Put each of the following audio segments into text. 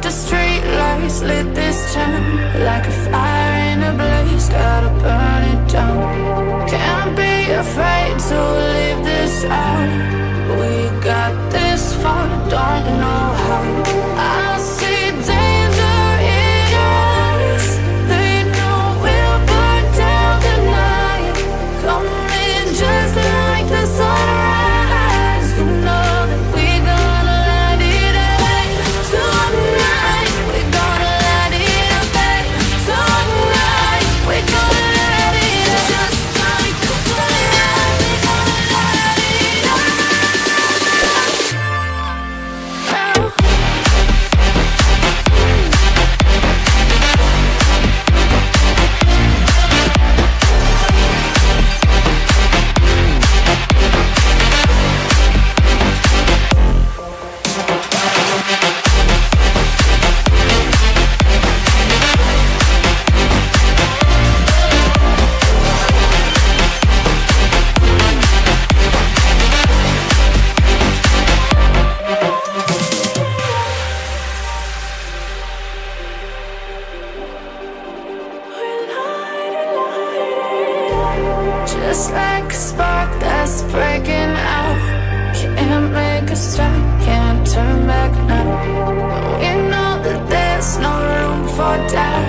the street lights lit this town like a fire in a blaze, gotta burn it down. Can't be afraid to leave this out. We got this far, don't know how. I see danger in your eyes. They know we'll burn down the night. Coming just like the sunrise. You know that we're gonna light it up tonight. We're gonna light it up tonight. We're gonna light it up just like the sunrise. We're gonna light it up now. Just like a spark that's breaking out. Can't make a stop, can't turn back now. We know that there's no room for doubt.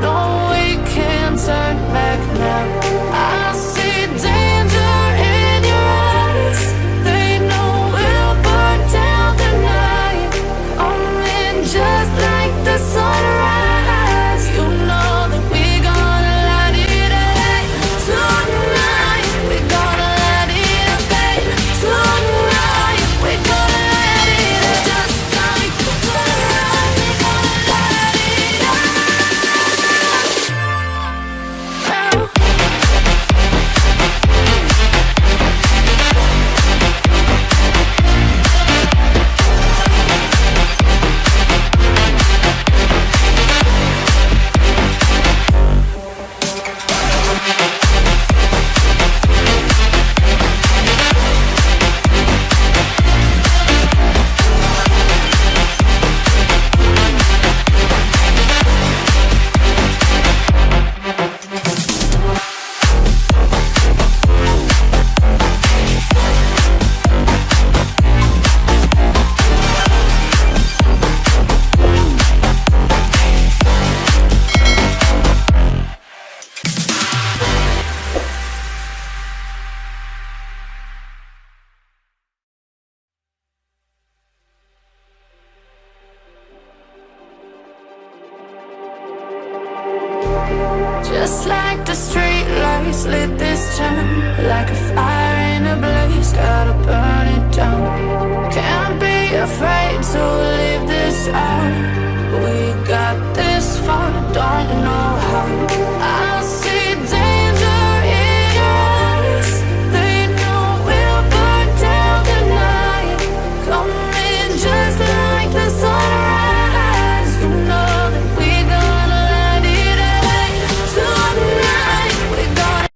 No, we can't turn back now. I see danger in your eyes. They know we'll burn down the night. Coming just like the sunrise. You know that we're gonna light it up tonight. We're gonna light it up tonight. We're gonna light it up just like the sunrise. We're gonna light it up now. Just like the street lights lit this town like a fire in a blaze, gotta burn it down. Can't be afraid to leave this out.